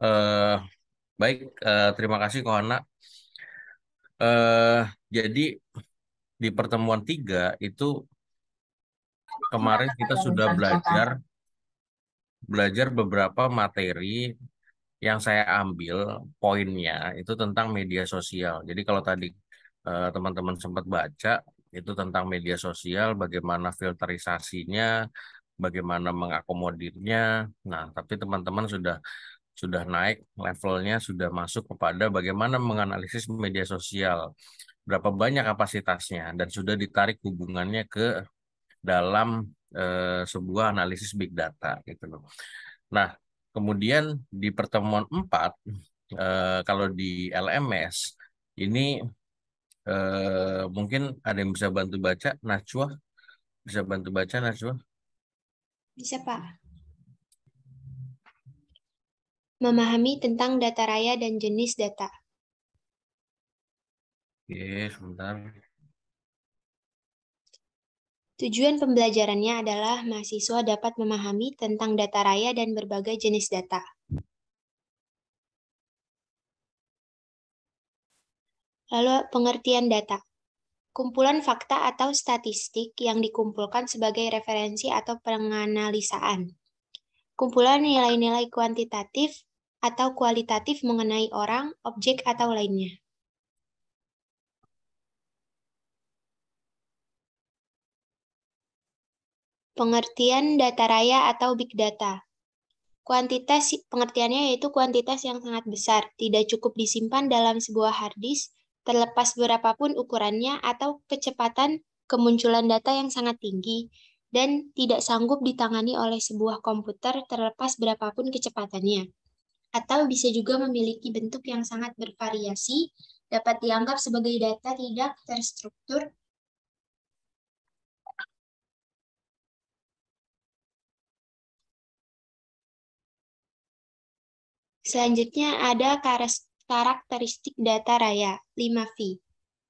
Eh, Baik, terima kasih Kohana. Eh, jadi di pertemuan 3 itu kemarin kita sudah belajar belajar beberapa materi yang saya ambil poinnya itu tentang media sosial. Jadi kalau tadi teman-teman sempat baca itu tentang media sosial, bagaimana filterisasinya, bagaimana mengakomodirnya. Nah, tapi teman-teman sudah naik levelnya, sudah masuk kepada bagaimana menganalisis media sosial, berapa banyak kapasitasnya, dan sudah ditarik hubungannya ke dalam sebuah analisis big data gitu loh. Nah, kemudian di pertemuan 4, kalau di LMS ini mungkin ada yang bisa bantu baca, Najwa bisa bantu baca Najwa. Bisa, Pak. Memahami tentang data raya dan jenis data. Oke, sebentar. Tujuan pembelajarannya adalah mahasiswa dapat memahami tentang data raya dan berbagai jenis data. Lalu pengertian data. Kumpulan fakta atau statistik yang dikumpulkan sebagai referensi atau penganalisaan. Kumpulan nilai-nilai kuantitatif atau kualitatif mengenai orang, objek, atau lainnya. Pengertian data raya atau big data. Kuantitas pengertiannya yaitu kuantitas yang sangat besar, tidak cukup disimpan dalam sebuah hard disk, terlepas berapapun ukurannya atau kecepatan kemunculan data yang sangat tinggi, dan tidak sanggup ditangani oleh sebuah komputer terlepas berapapun kecepatannya. Atau bisa juga memiliki bentuk yang sangat bervariasi, dapat dianggap sebagai data tidak terstruktur. Selanjutnya ada karakteristik data raya, 5V.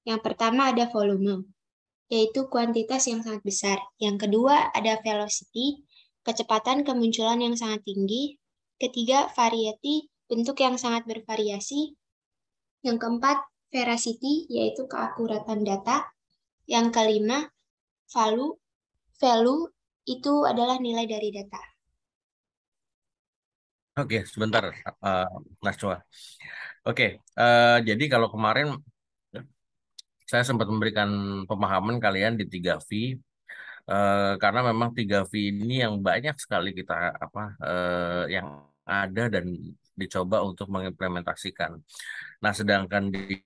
Yang pertama ada volume, yaitu kuantitas yang sangat besar. Yang kedua ada velocity, kecepatan kemunculan yang sangat tinggi. Ketiga, variety, bentuk yang sangat bervariasi. Yang keempat, veracity, yaitu keakuratan data. Yang kelima, value. Value itu adalah nilai dari data. Oke, sebentar, eh, Najwa. Oke, jadi kalau kemarin saya sempat memberikan pemahaman kalian di 3V, karena memang 3V ini yang banyak sekali kita yang ada dan dicoba untuk mengimplementasikan. Nah, sedangkan di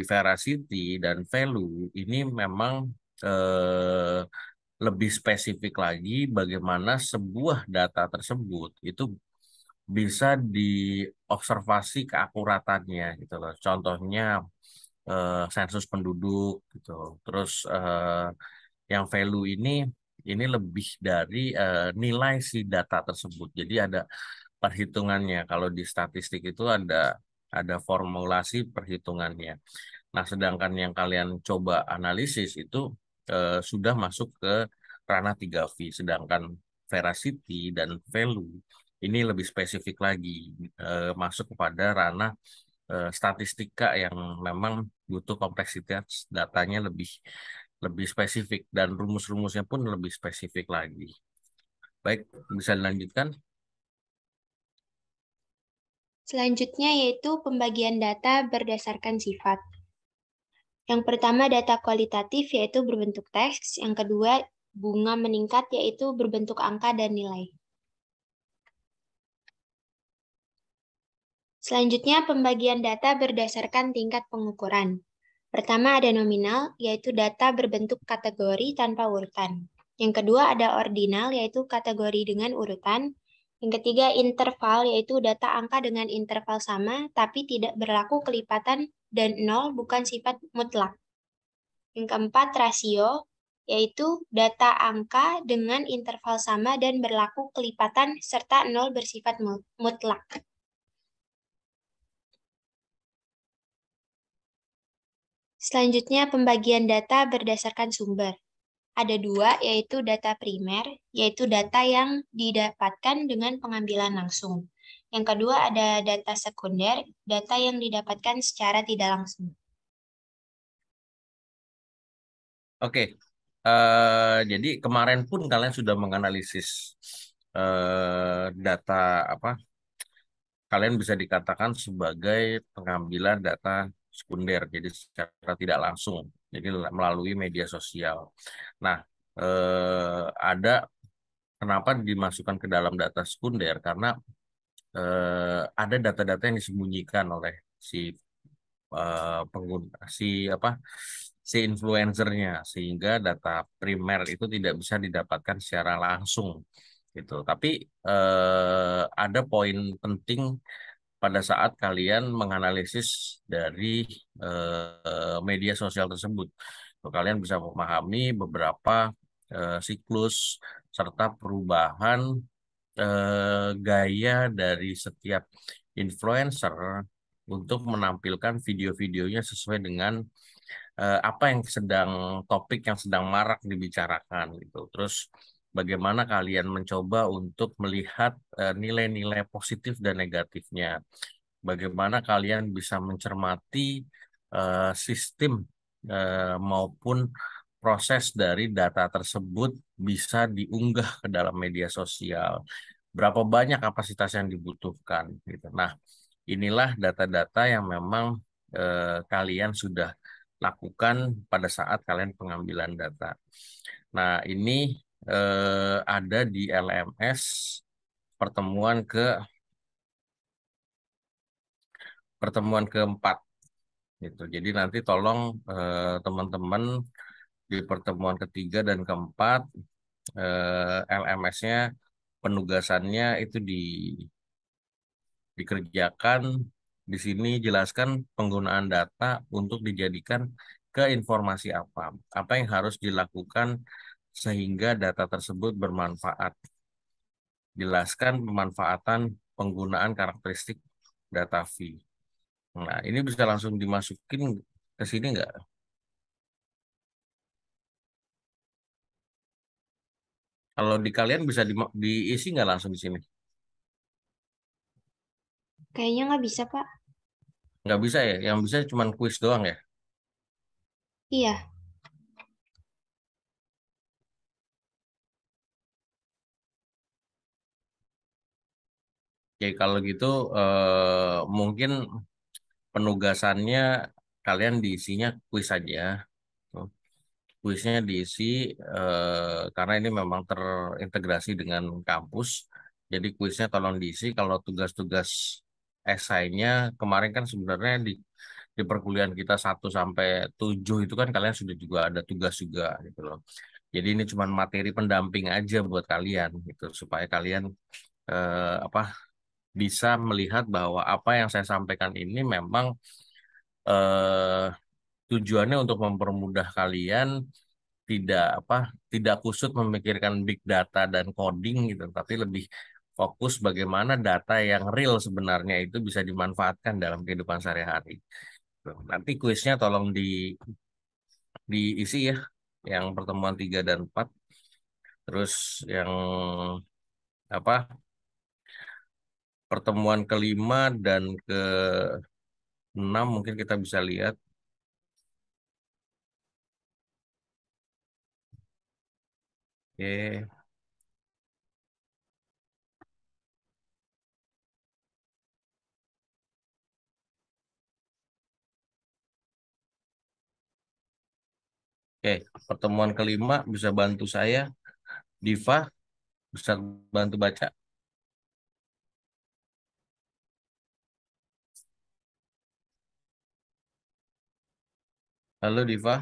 veracity dan value ini memang eh, lebih spesifik lagi bagaimana sebuah data tersebut itu bisa diobservasi keakuratannya gitu loh. Contohnya sensus penduduk gitu. Terus yang value ini lebih dari nilai si data tersebut. Jadi ada perhitungannya. Kalau di statistik itu ada formulasi perhitungannya. Nah, sedangkan yang kalian coba analisis itu sudah masuk ke ranah 3V, sedangkan veracity dan value ini lebih spesifik lagi, masuk kepada ranah statistika yang memang butuh kompleksitas datanya lebih lebih spesifik dan rumus-rumusnya pun lebih spesifik lagi. Baik, bisa dilanjutkan. Selanjutnya yaitu pembagian data berdasarkan sifat. Yang pertama data kualitatif yaitu berbentuk teks, yang kedua bunga meningkat yaitu berbentuk angka dan nilai. Selanjutnya pembagian data berdasarkan tingkat pengukuran. Pertama ada nominal yaitu data berbentuk kategori tanpa urutan. Yang kedua ada ordinal yaitu kategori dengan urutan. Yang ketiga interval yaitu data angka dengan interval sama tapi tidak berlaku kelipatan dan nol bukan sifat mutlak. Yang keempat, rasio, yaitu data angka dengan interval sama dan berlaku kelipatan serta nol bersifat mutlak. Selanjutnya, pembagian data berdasarkan sumber. Ada dua, yaitu data primer, yaitu data yang didapatkan dengan pengambilan langsung. Yang kedua ada data sekunder, data yang didapatkan secara tidak langsung. Oke, jadi kemarin pun kalian sudah menganalisis data apa? Kalian bisa dikatakan sebagai pengambilan data sekunder, jadi secara tidak langsung, jadi melalui media sosial. Nah, ada kenapa dimasukkan ke dalam data sekunder? Karena ada data-data yang disembunyikan oleh si pengguna apa si influencernya sehingga data primer itu tidak bisa didapatkan secara langsung gitu. Tapi ada poin penting pada saat kalian menganalisis dari media sosial tersebut. Kalian bisa memahami beberapa siklus serta perubahan gaya dari setiap influencer untuk menampilkan video-videonya sesuai dengan apa yang sedang topik yang sedang marak dibicarakan gitu. Terus bagaimana kalian mencoba untuk melihat nilai-nilai positif dan negatifnya. Bagaimana kalian bisa mencermati sistem maupun proses dari data tersebut bisa diunggah ke dalam media sosial. Berapa banyak kapasitas yang dibutuhkan gitu. Nah, inilah data-data yang memang kalian sudah lakukan pada saat kalian pengambilan data. Nah, ini ada di LMS pertemuan keempat gitu. Jadi nanti tolong teman-teman di pertemuan ketiga dan keempat LMS-nya penugasannya itu dikerjakan di sini jelaskan penggunaan data untuk dijadikan ke informasi apa yang harus dilakukan sehingga data tersebut bermanfaat. Jelaskan pemanfaatan penggunaan karakteristik data V. Nah, ini bisa langsung dimasukin ke sini nggak? Kalau di kalian bisa diisi nggak langsung di sini? Kayaknya nggak bisa, Pak. Nggak bisa ya? Yang bisa cuma kuis doang ya? Iya, Oke, kalau gitu mungkin penugasannya kalian diisinya kuis aja. Tuh. Kuisnya diisi karena ini memang terintegrasi dengan kampus. Jadi kuisnya tolong diisi. Kalau tugas-tugas esainya kemarin kan sebenarnya di perkuliahan kita 1 sampai 7 itu kan kalian sudah juga ada tugas juga gitu loh. Jadi ini cuma materi pendamping aja buat kalian gitu supaya kalian apa bisa melihat bahwa apa yang saya sampaikan ini memang eh, tujuannya untuk mempermudah kalian tidak tidak kusut memikirkan big data dan coding gitu, tapi lebih fokus bagaimana data yang real sebenarnya itu bisa dimanfaatkan dalam kehidupan sehari-hari. Nanti kuisnya tolong diisi ya, yang pertemuan 3 dan 4. Terus yang apa pertemuan kelima dan ke-6 mungkin kita bisa lihat. Oke. Oke, pertemuan kelima bisa bantu saya, Diva, bisa bantu baca. Halo Diva,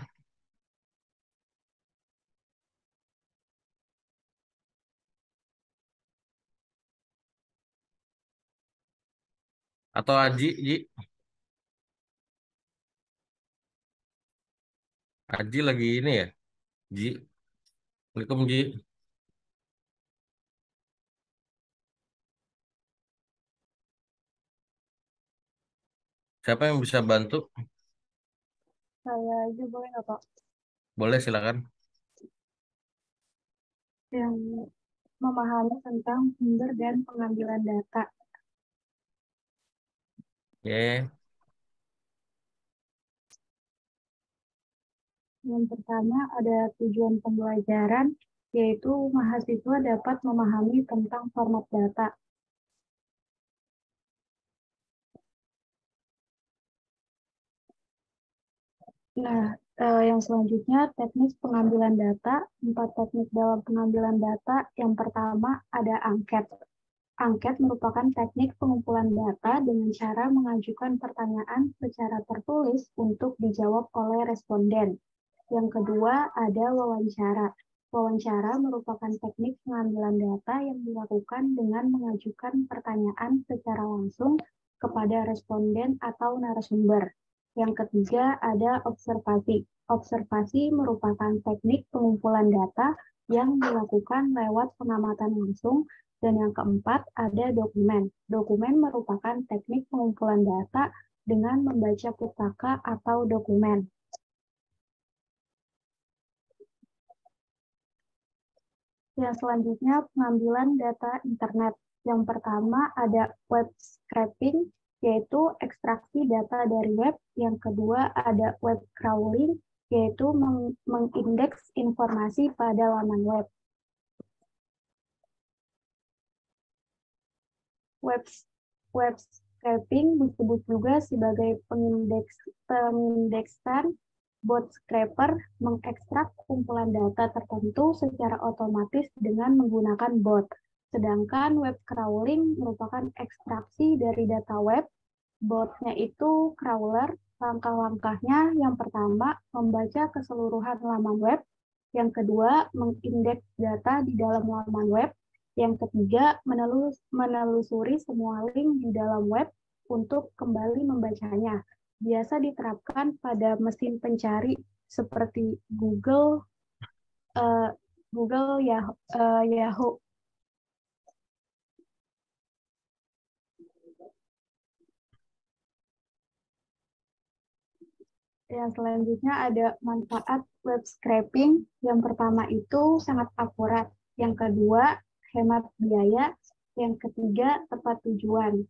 atau Aji, Ji, Aji lagi ini ya, Ji, Assalamualaikum Ji. Siapa yang bisa bantu? Saya aja boleh nggak Pak? Boleh silakan. Yang memahami tentang sumber dan pengambilan data. Oke. Yang pertama ada tujuan pembelajaran, yaitu mahasiswa dapat memahami tentang format data. Nah, yang selanjutnya teknik pengambilan data. 4 teknik dalam pengambilan data. Yang pertama ada angket. Angket merupakan teknik pengumpulan data dengan cara mengajukan pertanyaan secara tertulis untuk dijawab oleh responden. Yang kedua ada wawancara. Wawancara merupakan teknik pengambilan data yang dilakukan dengan mengajukan pertanyaan secara langsung kepada responden atau narasumber. Yang ketiga ada observasi. Observasi merupakan teknik pengumpulan data yang dilakukan lewat pengamatan langsung. Dan yang keempat ada dokumen. Dokumen merupakan teknik pengumpulan data dengan membaca pustaka atau dokumen. Yang selanjutnya pengambilan data internet. Yang pertama ada web scraping, yaitu ekstraksi data dari web. Yang kedua ada web crawling, yaitu mengindeks informasi pada laman web. Web scraping disebut juga sebagai pengindeksan. Bot scraper mengekstrak kumpulan data tertentu secara otomatis dengan menggunakan bot. Sedangkan web crawling merupakan ekstraksi dari data web. Botnya itu crawler. Langkah-langkahnya yang pertama membaca keseluruhan laman web. Yang kedua mengindeks data di dalam laman web. Yang ketiga menelusuri semua link di dalam web untuk kembali membacanya. Biasa diterapkan pada mesin pencari seperti Google, Yahoo. Yang selanjutnya ada manfaat web scraping. Yang pertama itu sangat akurat. Yang kedua hemat biaya. Yang ketiga tepat tujuan.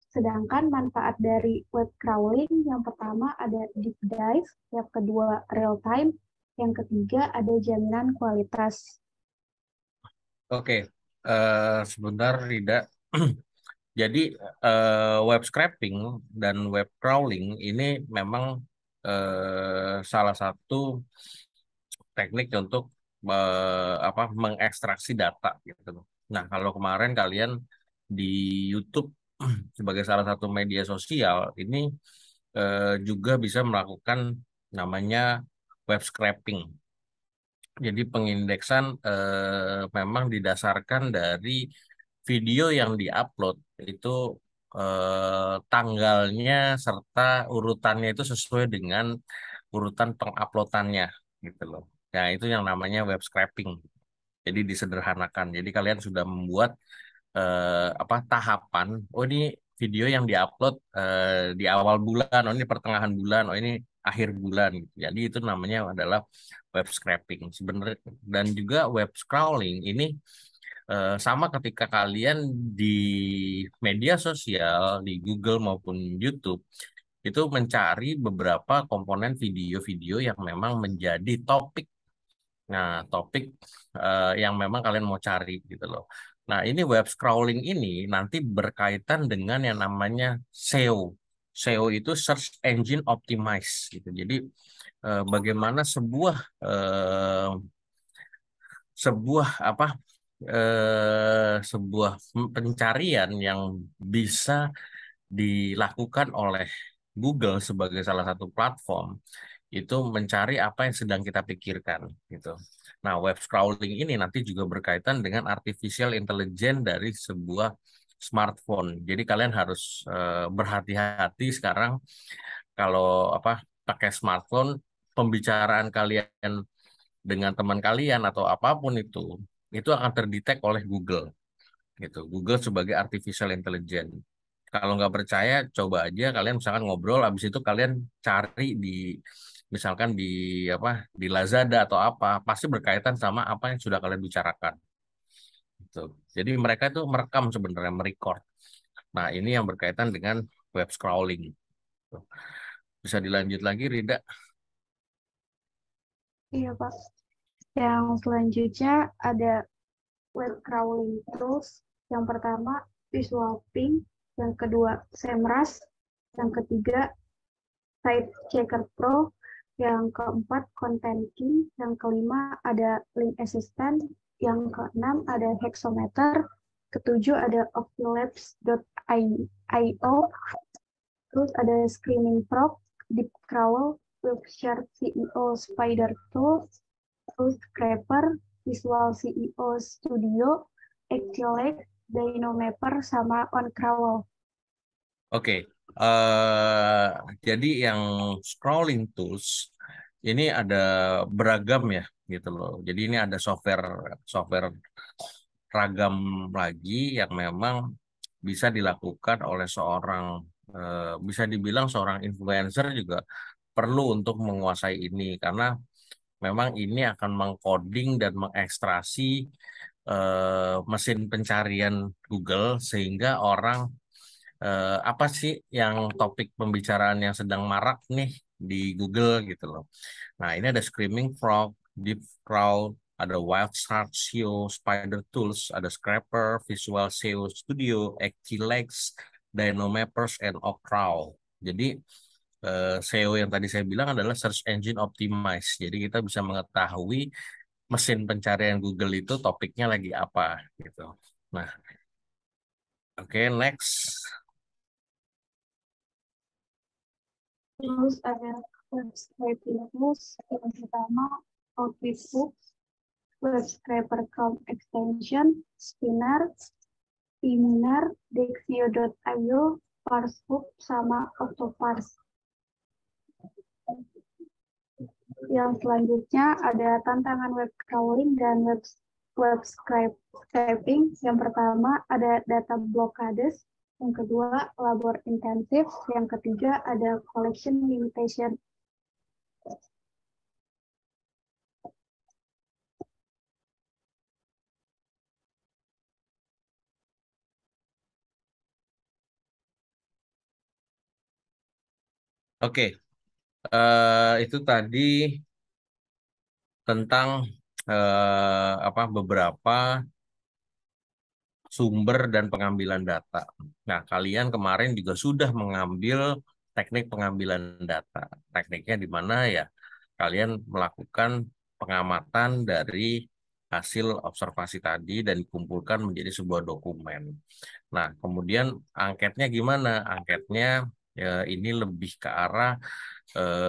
Sedangkan manfaat dari web crawling yang pertama ada deep dive, yang kedua real time, yang ketiga ada jaminan kualitas. Oke, sebentar Rida. Jadi web scraping dan web crawling ini memang salah satu teknik untuk mengekstraksi data gitu. Nah, kalau kemarin kalian di YouTube sebagai salah satu media sosial ini juga bisa melakukan namanya web scraping. Jadi pengindeksan memang didasarkan dari video yang diupload itu tanggalnya serta urutannya itu sesuai dengan urutan penguploadannya gitu loh. Nah, itu yang namanya web scraping. Jadi disederhanakan. Jadi kalian sudah membuat tahapan. Oh, ini video yang diupload di awal bulan, oh ini pertengahan bulan, oh ini akhir bulan gitu. Jadi itu namanya adalah web scraping sebenarnya. Dan juga web crawling ini sama ketika kalian di media sosial di Google maupun YouTube itu mencari beberapa komponen video-video yang memang menjadi topik. Nah, topik yang memang kalian mau cari gitu loh. Nah, ini web scrolling ini nanti berkaitan dengan yang namanya SEO. SEO itu Search Engine Optimize gitu. Jadi bagaimana sebuah eh, sebuah apa sebuah pencarian yang bisa dilakukan oleh Google sebagai salah satu platform itu mencari apa yang sedang kita pikirkan gitu. Nah, web scrolling ini nanti juga berkaitan dengan artificial intelligence dari sebuah smartphone. Jadi kalian harus berhati-hati sekarang kalau pakai smartphone, pembicaraan kalian dengan teman kalian atau apapun itu akan terdetek oleh Google gitu. Google sebagai artificial intelligence. Kalau nggak percaya, coba aja kalian misalkan ngobrol, habis itu kalian cari misalkan di Lazada atau apa, pasti berkaitan sama apa yang sudah kalian bicarakan. Gitu. Jadi mereka itu merekam sebenarnya, merecord. Nah, ini yang berkaitan dengan web scrolling. Tuh. Bisa dilanjut lagi, Rida? Iya, Pak. Yang selanjutnya ada web crawling tools. Yang pertama, Visual Ping. Yang kedua, SEMrush. Yang ketiga, Site Checker Pro. Yang keempat, Content King. Yang kelima, ada Link Assistant. Yang keenam, ada Hexometer. Ketujuh, ada Optilabs.io. Terus ada Screaming Frog, Deep Crawl, Wilkshire CEO Spider Tools, terus Scraper, Visual CEO Studio, Actilex, Dynamapper, sama OnCrawl. Oke, eh jadi yang scrolling tools ini ada beragam ya, gitu loh. Jadi ini ada software software ragam lagi yang memang bisa dilakukan oleh seorang, bisa dibilang seorang influencer juga perlu untuk menguasai ini karena memang ini akan mengcoding dan mengekstrasi mesin pencarian Google sehingga orang apa sih yang topik pembicaraan yang sedang marak nih di Google gitu loh. Nah, ini ada Screaming Frog, Deep Crowd, ada Wild Shark SEO, Spider Tools, ada Scraper, Visual SEO Studio, Actilex, Dynamappers, and Ocrawl. Jadi SEO yang tadi saya bilang adalah Search Engine Optimize. Jadi kita bisa mengetahui mesin pencarian Google itu topiknya lagi apa gitu. Nah, oke, next. Terus ada web scraping tools. Yang pertama, Outfit Hooks, Web Scraper Chrome Extension, Spinner, Piminer, Dexio.io, Parsehook, sama Octoparse. Yang selanjutnya ada tantangan web crawling dan web scraping. Yang pertama ada data blockades, yang kedua labor intensif, yang ketiga ada collection limitation. Oke, itu tadi tentang apa beberapa sumber dan pengambilan data. Nah, kalian kemarin juga sudah mengambil teknik pengambilan data. Tekniknya di mana ya? Kalian melakukan pengamatan dari hasil observasi tadi dan dikumpulkan menjadi sebuah dokumen. Nah, kemudian angketnya gimana? Angketnya ya, ini lebih ke arah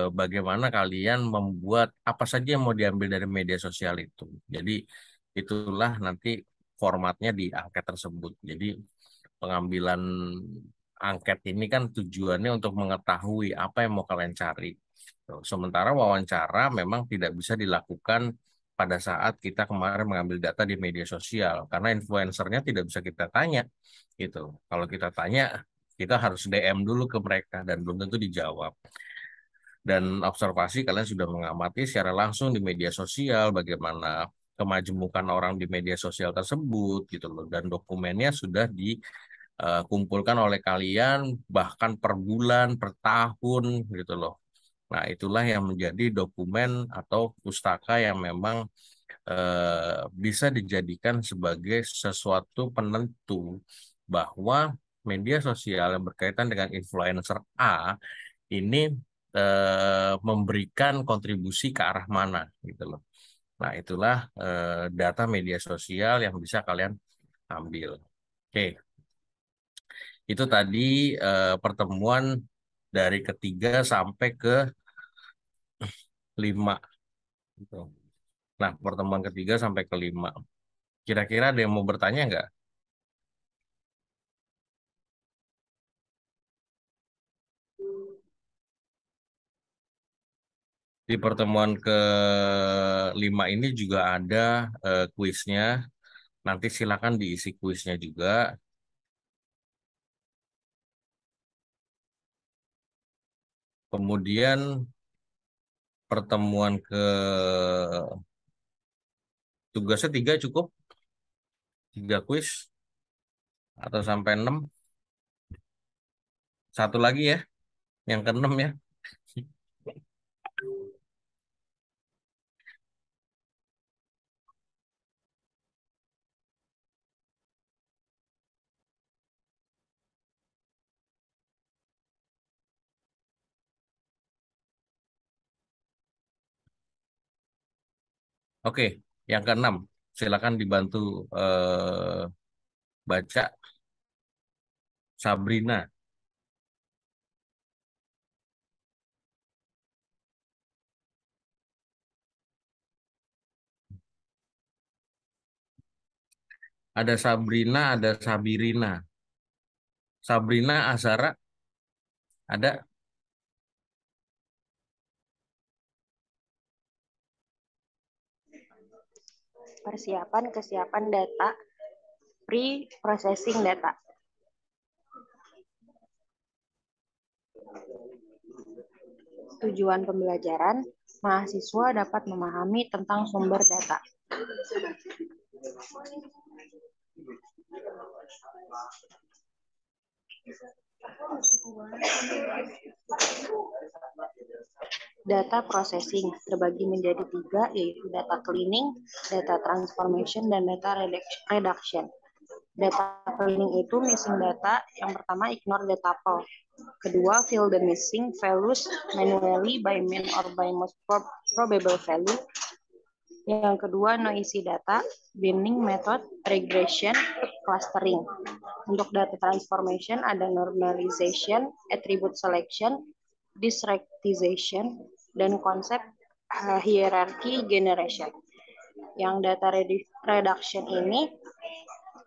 bagaimana kalian membuat apa saja yang mau diambil dari media sosial itu. Jadi itulah nanti formatnya di angket tersebut. Jadi pengambilan angket ini kan tujuannya untuk mengetahui apa yang mau kalian cari. Tuh, sementara wawancara memang tidak bisa dilakukan pada saat kita kemarin mengambil data di media sosial karena influencernya tidak bisa kita tanya gitu. Kalau kita tanya kita harus DM dulu ke mereka dan belum tentu dijawab. Dan observasi kalian sudah mengamati secara langsung di media sosial bagaimana kemajemukan orang di media sosial tersebut gitu loh dan dokumennya sudah dikumpulkan oleh kalian bahkan per bulan, per tahun gitu loh. Nah, itulah yang menjadi dokumen atau pustaka yang memang bisa dijadikan sebagai sesuatu penentu bahwa media sosial yang berkaitan dengan influencer A ini memberikan kontribusi ke arah mana gitu loh. Nah, itulah data media sosial yang bisa kalian ambil. Oke, itu tadi pertemuan dari ketiga sampai ke lima. Gitu. Nah, pertemuan ketiga sampai ke lima. Kira-kira ada yang mau bertanya nggak? Di pertemuan ke lima ini juga ada kuisnya. Nanti silakan diisi kuisnya juga. Kemudian pertemuan ke tugasnya tiga cukup, tiga kuis atau sampai enam. Satu lagi ya, yang keenam ya. Oke, yang keenam. Silakan dibantu baca Sabrina. Ada Sabrina, ada Sabirina. Sabrina Azara ada. Persiapan kesiapan data, pre-processing data. Tujuan pembelajaran, mahasiswa dapat memahami tentang sumber data. Data processing terbagi menjadi 3, yaitu data cleaning, data transformation, dan data reduction. Data cleaning itu missing data. Yang pertama, ignore the tuple. Kedua, fill the missing values manually by main or by most probable value. Yang kedua, noisy data, binning method, regression, clustering. Untuk data transformation ada normalization, attribute selection, discretization, dan konsep hierarchy generation. Yang data reduction ini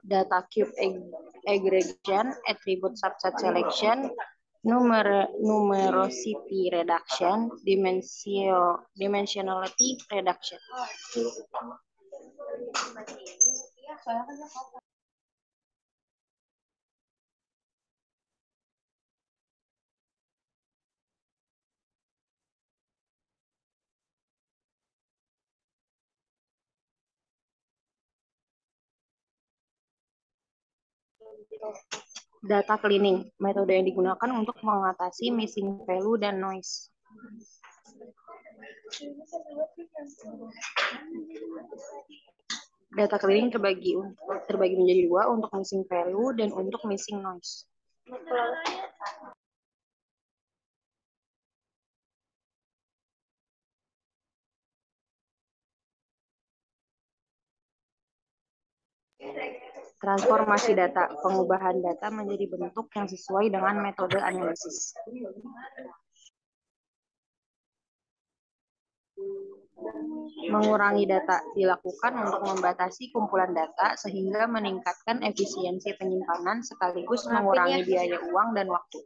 data cube aggregation, attribute subset selection, numerosity reduction, dimensionality reduction. Data cleaning, metode yang digunakan untuk mengatasi missing value dan noise. Data cleaning terbagi menjadi 2, untuk missing value dan untuk missing noise. Transformasi data, pengubahan data menjadi bentuk yang sesuai dengan metode analisis. Mengurangi data dilakukan untuk membatasi kumpulan data sehingga meningkatkan efisiensi penyimpanan sekaligus mengurangi biaya uang dan waktu.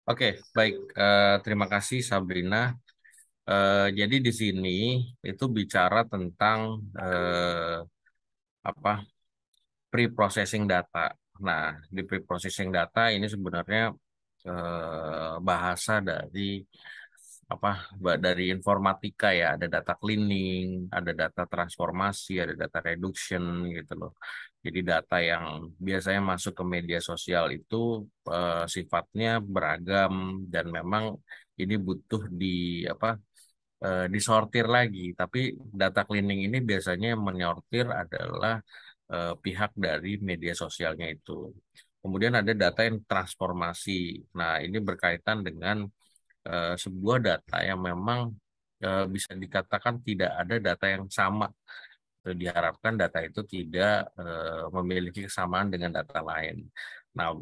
Oke, baik. Terima kasih Sabrina. Jadi di sini itu bicara tentang apa pre-processing data. Nah, di pre-processing data ini sebenarnya bahasa dari dari informatika ya. Ada data cleaning, ada data transformasi, ada data reduction gitu loh. Jadi data yang biasanya masuk ke media sosial itu sifatnya beragam dan memang ini butuh disortir lagi. Tapi data cleaning ini biasanya yang menyortir adalah pihak dari media sosialnya itu. Kemudian ada data yang transformasi. Nah, ini berkaitan dengan sebuah data yang memang bisa dikatakan tidak ada data yang sama. Diharapkan data itu tidak memiliki kesamaan dengan data lain. Nah,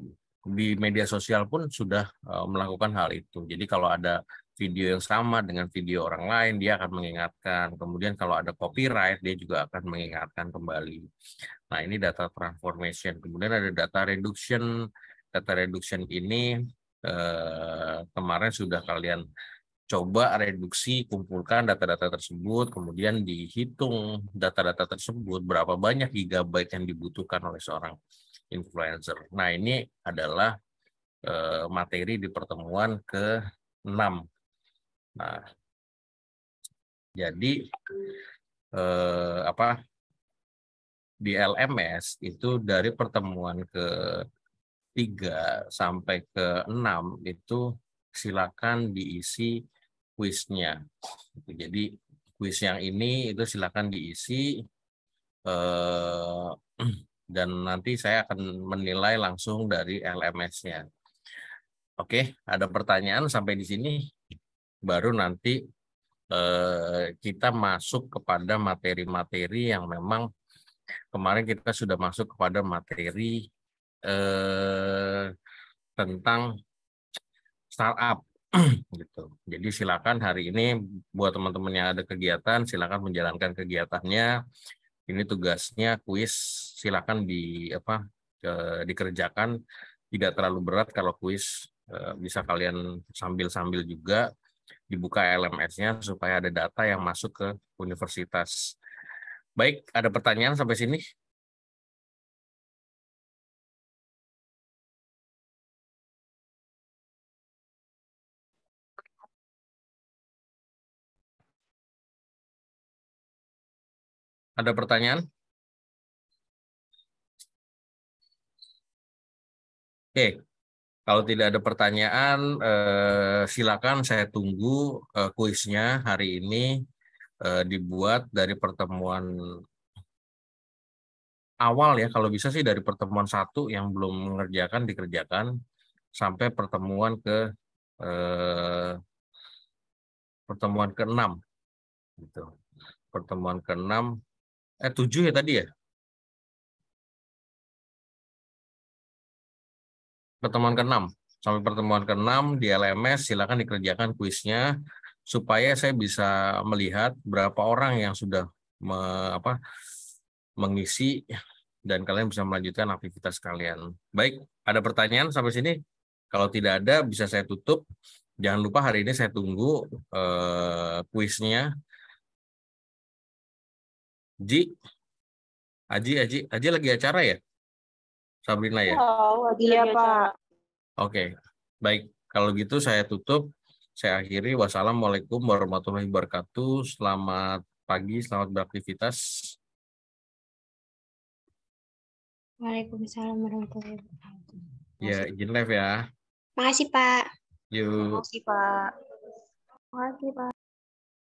di media sosial pun sudah melakukan hal itu. Jadi kalau ada video yang sama dengan video orang lain, dia akan mengingatkan. Kemudian kalau ada copyright, dia juga akan mengingatkan kembali. Nah, ini data transformation. Kemudian ada data reduction. Data reduction ini kemarin sudah kalian coba reduksi, kumpulkan data-data tersebut, kemudian dihitung data-data tersebut berapa banyak gigabyte yang dibutuhkan oleh seorang influencer. Nah, ini adalah materi di pertemuan ke-6. Nah, jadi di LMS itu dari pertemuan 3 sampai ke 6 itu silakan diisi kuisnya. Jadi kuis yang ini itu silakan diisi dan nanti saya akan menilai langsung dari LMS-nya. Oke, ada pertanyaan sampai di sini? Baru nanti kita masuk kepada materi-materi yang memang kemarin kita sudah masuk kepada materi tentang startup gitu. Jadi silakan hari ini buat teman-teman yang ada kegiatan silakan menjalankan kegiatannya. Ini tugasnya kuis, silakan dikerjakan. Tidak terlalu berat kalau kuis, bisa kalian sambil-sambil juga dibuka LMS-nya supaya ada data yang masuk ke universitas. Baik, ada pertanyaan sampai sini? Ada pertanyaan? Oke, kalau tidak ada pertanyaan, silakan saya tunggu kuisnya hari ini dibuat dari pertemuan awal ya. Kalau bisa sih dari pertemuan 1 yang belum mengerjakan dikerjakan sampai pertemuan pertemuan ke-6 gitu. Pertemuan ke-6 7 ya tadi ya. Pertemuan ke-6 sampai pertemuan ke-6 di LMS silakan dikerjakan kuisnya supaya saya bisa melihat berapa orang yang sudah mengisi dan kalian bisa melanjutkan aktivitas kalian. Baik, ada pertanyaan sampai sini? Kalau tidak ada bisa saya tutup. Jangan lupa hari ini saya tunggu kuisnya. Aji lagi acara ya? Sabrina ya? Iya, Pak. Oke, baik. Kalau gitu saya tutup. Saya akhiri. Wassalamualaikum warahmatullahi wabarakatuh. Selamat pagi, selamat beraktivitas. Waalaikumsalam warahmatullahi wabarakatuh. Ya, izin live ya. Makasih, Pak. Yuk. Makasih, Pak. Makasih, Pak.